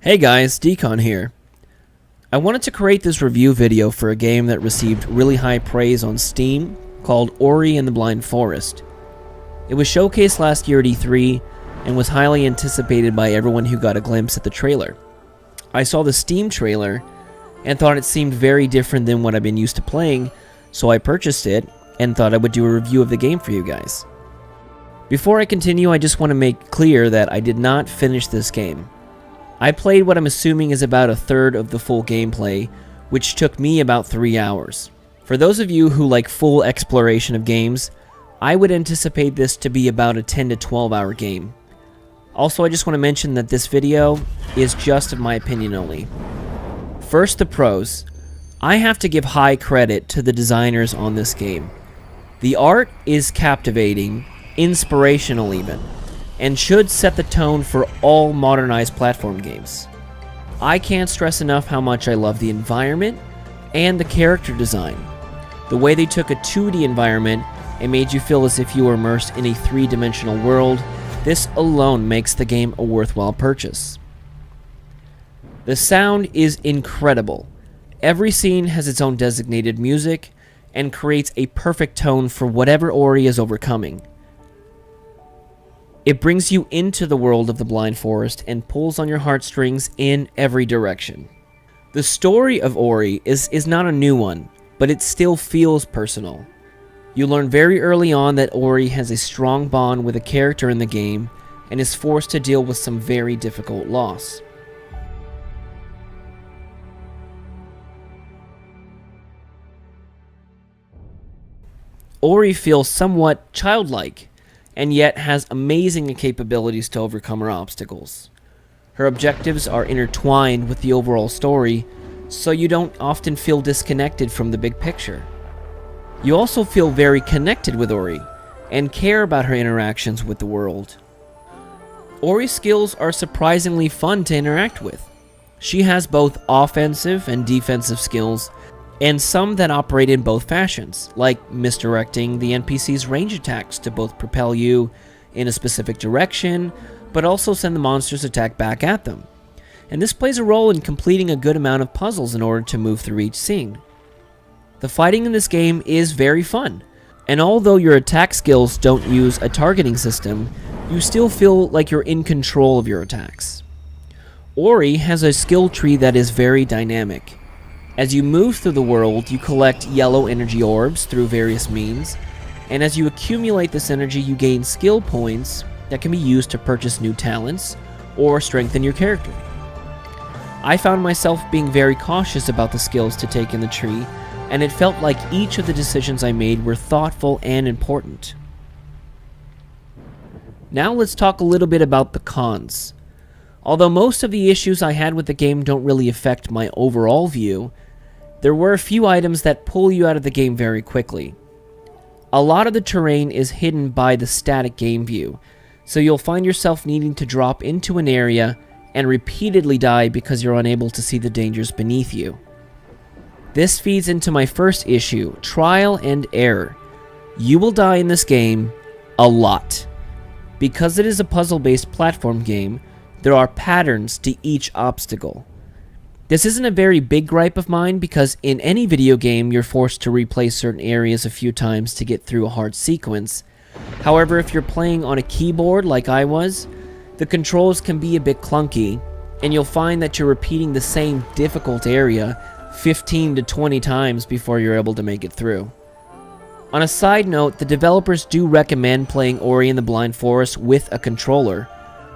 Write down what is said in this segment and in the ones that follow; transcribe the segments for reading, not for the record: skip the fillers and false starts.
Hey guys, Decon here. I wanted to create this review video for a game that received really high praise on Steam called Ori and the Blind Forest. It was showcased last year at E3 and was highly anticipated by everyone who got a glimpse at the trailer. I saw the Steam trailer and thought it seemed very different than what I've been used to playing, so I purchased it and thought I would do a review of the game for you guys. Before I continue, I just want to make clear that I did not finish this game. I played what I'm assuming is about a third of the full gameplay, which took me about 3 hours. For those of you who like full exploration of games, I would anticipate this to be about a 10 to 12 hour game. Also, I just want to mention that this video is just of my opinion only. First, the pros. I have to give high credit to the designers on this game. The art is captivating, inspirational even, and should set the tone for all modernized platform games. I can't stress enough how much I love the environment and the character design. The way they took a 2D environment and made you feel as if you were immersed in a 3-dimensional world, this alone makes the game a worthwhile purchase. The sound is incredible. Every scene has its own designated music and creates a perfect tone for whatever Ori is overcoming. It brings you into the world of the Blind Forest and pulls on your heartstrings in every direction. The story of Ori is not a new one, but it still feels personal. You learn very early on that Ori has a strong bond with a character in the game and is forced to deal with some very difficult loss. Ori feels somewhat childlike, and yet has amazing capabilities to overcome her obstacles. Her objectives are intertwined with the overall story, so you don't often feel disconnected from the big picture. You also feel very connected with Ori, and care about her interactions with the world. Ori's skills are surprisingly fun to interact with. She has both offensive and defensive skills, and some that operate in both fashions, like misdirecting the NPC's range attacks to both propel you in a specific direction, but also send the monster's attack back at them. And this plays a role in completing a good amount of puzzles in order to move through each scene. The fighting in this game is very fun, and although your attack skills don't use a targeting system, you still feel like you're in control of your attacks. Ori has a skill tree that is very dynamic. As you move through the world, you collect yellow energy orbs through various means, and as you accumulate this energy, you gain skill points that can be used to purchase new talents or strengthen your character. I found myself being very cautious about the skills to take in the tree, and it felt like each of the decisions I made were thoughtful and important. Now let's talk a little bit about the cons. Although most of the issues I had with the game don't really affect my overall view, there were a few items that pull you out of the game very quickly. A lot of the terrain is hidden by the static game view, so you'll find yourself needing to drop into an area and repeatedly die because you're unable to see the dangers beneath you. This feeds into my first issue, trial and error. You will die in this game a lot. Because it is a puzzle-based platform game, there are patterns to each obstacle. This isn't a very big gripe of mine because in any video game you're forced to replay certain areas a few times to get through a hard sequence. However, if you're playing on a keyboard like I was, the controls can be a bit clunky, and you'll find that you're repeating the same difficult area 15 to 20 times before you're able to make it through. On a side note, the developers do recommend playing Ori and the Blind Forest with a controller,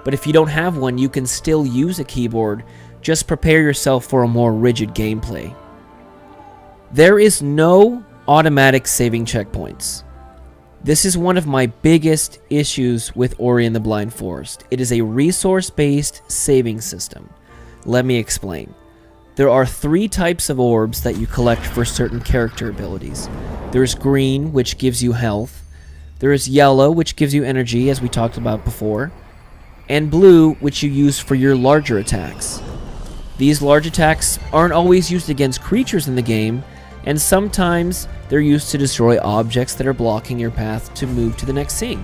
but if you don't have one, you can still use a keyboard. Just prepare yourself for a more rigid gameplay. There is no automatic saving checkpoints. This is one of my biggest issues with Ori and the Blind Forest. It is a resource-based saving system. Let me explain. There are 3 types of orbs that you collect for certain character abilities. There's green, which gives you health. There is yellow, which gives you energy, as we talked about before. And blue, which you use for your larger attacks. These large attacks aren't always used against creatures in the game, and sometimes they're used to destroy objects that are blocking your path to move to the next scene.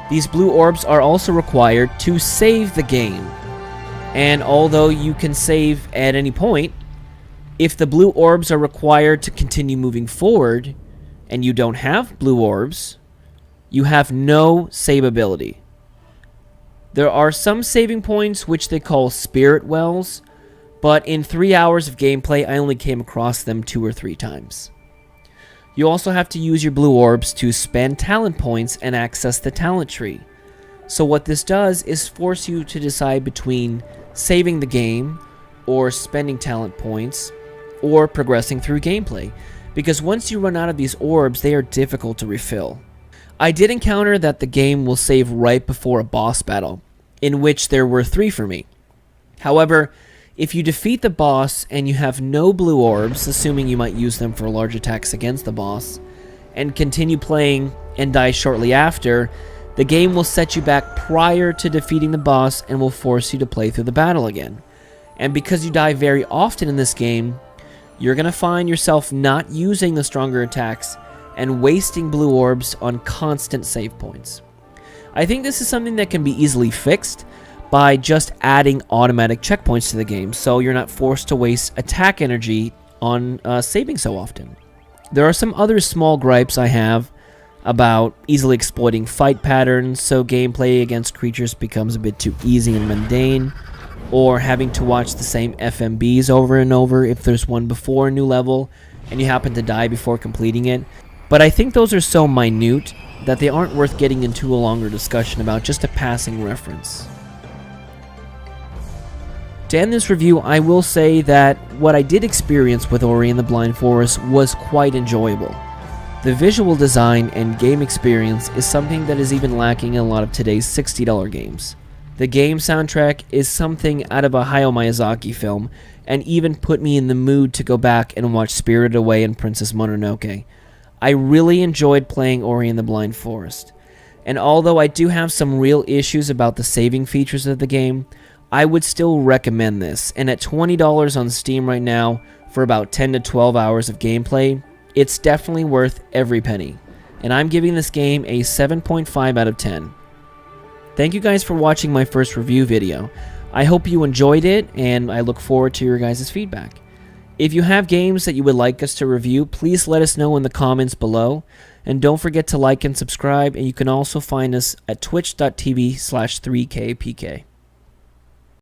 These blue orbs are also required to save the game. And although you can save at any point, if the blue orbs are required to continue moving forward, and you don't have blue orbs, you have no save ability. There are some saving points which they call spirit wells, but in 3 hours of gameplay, I only came across them 2 or 3 times. You also have to use your blue orbs to spend talent points and access the talent tree. So what this does is force you to decide between saving the game, or spending talent points, or progressing through gameplay. Because once you run out of these orbs, they are difficult to refill. I did encounter that the game will save right before a boss battle, in which there were 3 for me. However, if you defeat the boss and you have no blue orbs, assuming you might use them for large attacks against the boss, and continue playing and die shortly after, the game will set you back prior to defeating the boss and will force you to play through the battle again. And because you die very often in this game, you're going to find yourself not using the stronger attacks and wasting blue orbs on constant save points. I think this is something that can be easily fixed by just adding automatic checkpoints to the game, so you're not forced to waste attack energy on saving so often. There are some other small gripes I have about easily exploiting fight patterns, so gameplay against creatures becomes a bit too easy and mundane, or having to watch the same FMBs over and over if there's one before a new level and you happen to die before completing it. But I think those are so minute that they aren't worth getting into a longer discussion about, just a passing reference. To end this review, I will say that what I did experience with Ori and the Blind Forest was quite enjoyable. The visual design and game experience is something that is even lacking in a lot of today's $60 games. The game soundtrack is something out of a Hayao Miyazaki film, and even put me in the mood to go back and watch Spirited Away and Princess Mononoke. I really enjoyed playing Ori and the Blind Forest, and although I do have some real issues about the saving features of the game, I would still recommend this, and at $20 on Steam right now for about 10 to 12 hours of gameplay, it's definitely worth every penny, and I'm giving this game a 7.5 out of 10. Thank you guys for watching my first review video. I hope you enjoyed it, and I look forward to your guys' feedback. If you have games that you would like us to review, please let us know in the comments below, and don't forget to like and subscribe, and you can also find us at twitch.tv/3kpk.